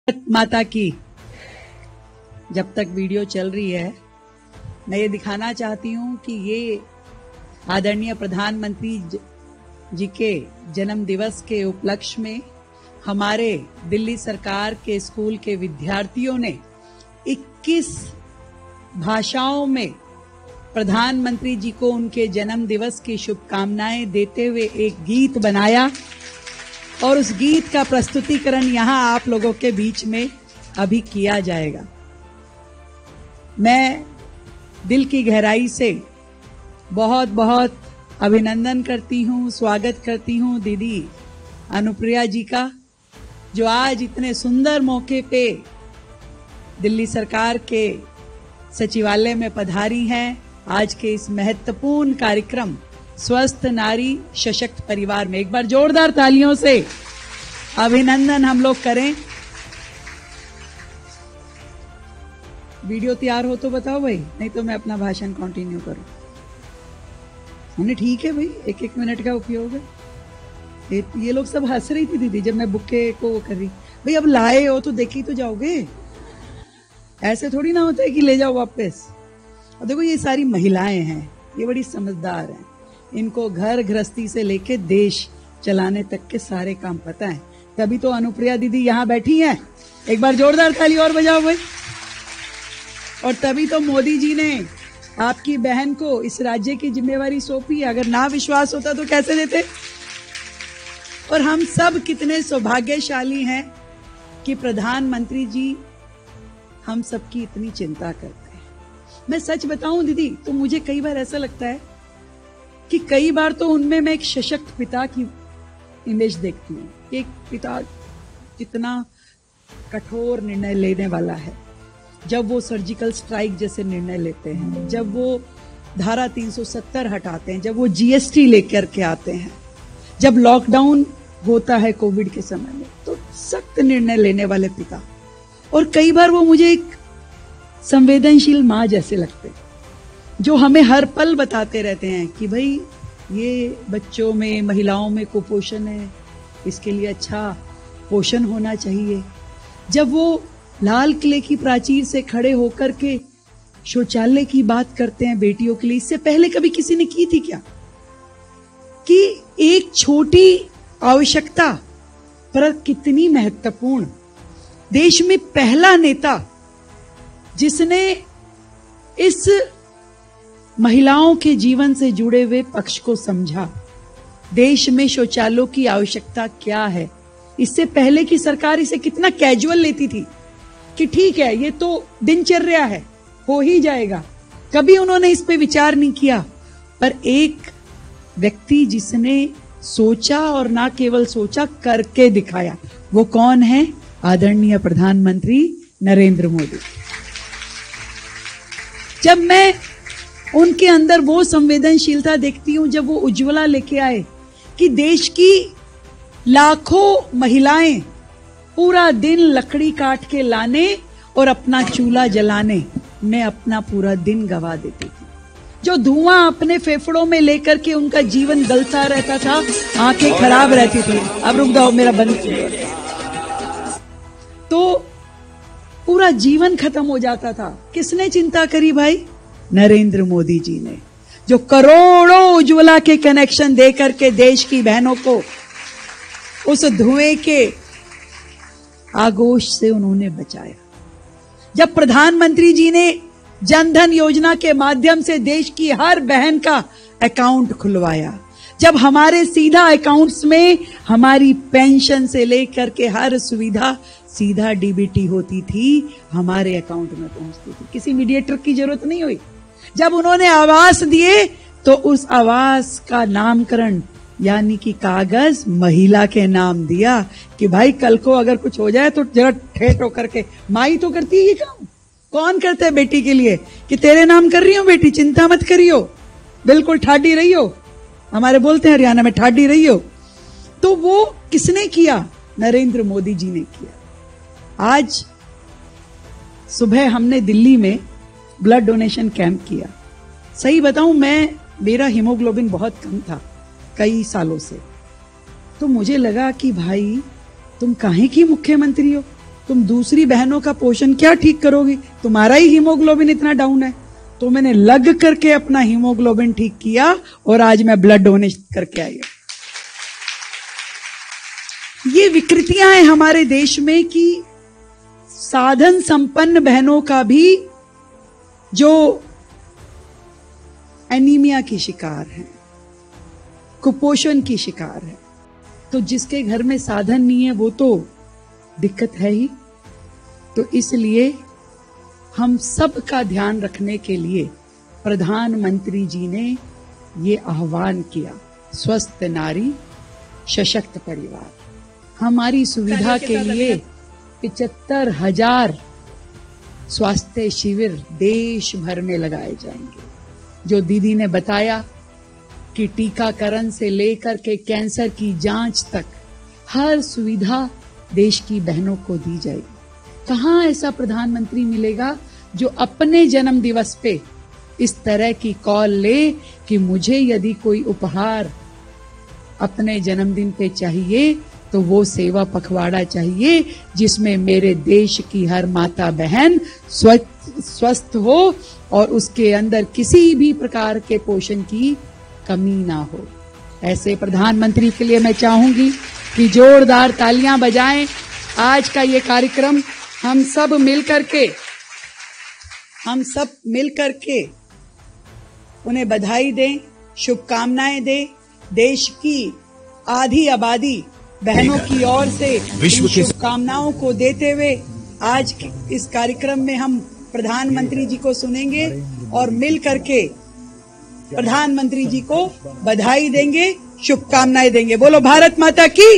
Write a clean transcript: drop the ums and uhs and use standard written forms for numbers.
भारत माता की। जब तक वीडियो चल रही है, मैं ये दिखाना चाहती हूँ कि ये आदरणीय प्रधानमंत्री जी के जन्म दिवस के उपलक्ष्य में हमारे दिल्ली सरकार के स्कूल के विद्यार्थियों ने 21 भाषाओं में प्रधानमंत्री जी को उनके जन्म दिवस की शुभकामनाएं देते हुए एक गीत बनाया और उस गीत का प्रस्तुतिकरण यहाँ आप लोगों के बीच में अभी किया जाएगा। मैं दिल की गहराई से बहुत बहुत अभिनंदन करती हूँ, स्वागत करती हूँ दीदी अनुप्रिया जी का, जो आज इतने सुंदर मौके पे दिल्ली सरकार के सचिवालय में पधारी हैं। आज के इस महत्वपूर्ण कार्यक्रम स्वस्थ नारी सशक्त परिवार में एक बार जोरदार तालियों से अभिनंदन हम लोग करें। वीडियो तैयार हो तो बताओ भाई, नहीं तो मैं अपना भाषण कंटिन्यू करूं। हमने ठीक है भाई, एक एक मिनट का उपयोग है। ये लोग सब हंस रही थी दीदी जब मैं बुक्के को कर रही। भाई अब लाए हो तो देखी तो जाओगे, ऐसे थोड़ी ना होता है कि ले जाओ वापस। और देखो ये सारी महिलाएं हैं, ये बड़ी समझदार हैं, इनको घर गृहस्थी से लेके देश चलाने तक के सारे काम पता है। तभी तो अनुप्रिया दीदी यहाँ बैठी हैं। एक बार जोरदार ताली और बजाओ भाई। और तभी तो मोदी जी ने आपकी बहन को इस राज्य की जिम्मेवारी सौंपी। अगर ना विश्वास होता तो कैसे देते। और हम सब कितने सौभाग्यशाली हैं कि प्रधानमंत्री जी हम सबकी इतनी चिंता करते हैं। मैं सच बताऊं दीदी, तो मुझे कई बार ऐसा लगता है कि कई बार तो उनमें मैं एक सशक्त पिता की इमेज देखती हूँ। एक पिता कितना कठोर निर्णय लेने वाला है, जब वो सर्जिकल स्ट्राइक जैसे निर्णय लेते हैं, जब वो धारा 370 हटाते हैं, जब वो जीएसटी लेकर के आते हैं, जब लॉकडाउन होता है कोविड के समय में, तो सख्त निर्णय लेने वाले पिता। और कई बार वो मुझे एक संवेदनशील माँ जैसे लगते हैं, जो हमें हर पल बताते रहते हैं कि भाई ये बच्चों में, महिलाओं में कुपोषण है, इसके लिए अच्छा पोषण होना चाहिए। जब वो लाल किले की प्राचीर से खड़े होकर के शौचालय की बात करते हैं बेटियों के लिए, इससे पहले कभी किसी ने की थी क्या? कि एक छोटी आवश्यकता पर कितनी महत्वपूर्ण। देश में पहला नेता जिसने इस महिलाओं के जीवन से जुड़े हुए पक्ष को समझा, देश में शौचालयों की आवश्यकता क्या है। इससे पहले की सरकार इसे कितना कैजुअल लेती थी कि ठीक है ये तो दिनचर्या है, हो ही जाएगा। कभी उन्होंने इस पे विचार नहीं किया। पर एक व्यक्ति जिसने सोचा और ना केवल सोचा, करके दिखाया, वो कौन है? आदरणीय प्रधानमंत्री नरेंद्र मोदी। जब मैं उनके अंदर वो संवेदनशीलता देखती हूं, जब वो उज्ज्वला लेके आए कि देश की लाखों महिलाएं पूरा दिन लकड़ी काट के लाने और अपना चूल्हा जलाने में अपना पूरा दिन गवा देती थी, जो धुआं अपने फेफड़ों में लेकर के उनका जीवन गलता रहता था, आंखें खराब रहती थी। अब रुक जाओ, मेरा बंद तो पूरा जीवन खत्म हो जाता था। किसने चिंता करी भाई? नरेंद्र मोदी जी ने, जो करोड़ों उज्ज्वला के कनेक्शन देकर के देश की बहनों को उस धुएं के आगोश से उन्होंने बचाया। जब प्रधानमंत्री जी ने जनधन योजना के माध्यम से देश की हर बहन का अकाउंट खुलवाया, जब हमारे सीधा अकाउंट्स में हमारी पेंशन से लेकर के हर सुविधा सीधा डीबीटी होती थी, हमारे अकाउंट में पहुंचती थी, किसी मीडिएटर की जरूरत नहीं हुई। जब उन्होंने आवास दिए तो उस आवास का नामकरण यानी कि कागज महिला के नाम दिया कि भाई कल को अगर कुछ हो जाए तो जरा ठेठ होकर के, माई तो करती है ये काम, कौन करता है बेटी के लिए कि तेरे नाम कर रही हो बेटी, चिंता मत करियो, बिल्कुल ठाडी रही हो। हमारे बोलते हैं हरियाणा में ठाडी रही हो। तो वो किसने किया? नरेंद्र मोदी जी ने किया। आज सुबह हमने दिल्ली में ब्लड डोनेशन कैंप किया। सही बताऊं, मेरा हीमोग्लोबिन बहुत कम था कई सालों से, तो मुझे लगा कि भाई तुम काहे की मुख्यमंत्री हो, तुम दूसरी बहनों का पोषण क्या ठीक करोगी, तुम्हारा ही हीमोग्लोबिन इतना डाउन है। तो मैंने लग करके अपना हीमोग्लोबिन ठीक किया और आज मैं ब्लड डोनेट करके आई। ये विकृतियां हैं हमारे देश में कि साधन संपन्न बहनों का भी जो एनीमिया की शिकार है, कुपोषण की शिकार है, तो जिसके घर में साधन नहीं है वो तो दिक्कत है ही। तो इसलिए हम सब का ध्यान रखने के लिए प्रधानमंत्री जी ने ये आह्वान किया, स्वस्थ नारी सशक्त परिवार। हमारी सुविधा के लिए 75,000 स्वास्थ्य शिविर देश भर में लगाए जाएंगे। जो दीदी ने बताया कि टीकाकरण से लेकर के कैंसर की जांच तक हर सुविधा देश की बहनों को दी जाएगी। कहाँ ऐसा प्रधानमंत्री मिलेगा जो अपने जन्म दिवस पे इस तरह की कॉल ले कि मुझे यदि कोई उपहार अपने जन्मदिन पे चाहिए तो वो सेवा पखवाड़ा चाहिए जिसमें मेरे देश की हर माता बहन स्वस्थ हो और उसके अंदर किसी भी प्रकार के पोषण की कमी ना हो। ऐसे प्रधानमंत्री के लिए मैं चाहूंगी कि जोरदार तालियां बजाएं। आज का ये कार्यक्रम हम सब मिलकर के उन्हें बधाई दें, शुभकामनाएं दें। देश की आधी आबादी बहनों की ओर से विश्व की शुभकामनाओं को देते हुए आज इस कार्यक्रम में हम प्रधानमंत्री जी को सुनेंगे और मिल करके प्रधानमंत्री जी को बधाई देंगे, शुभकामनाएं देंगे। बोलो भारत माता की।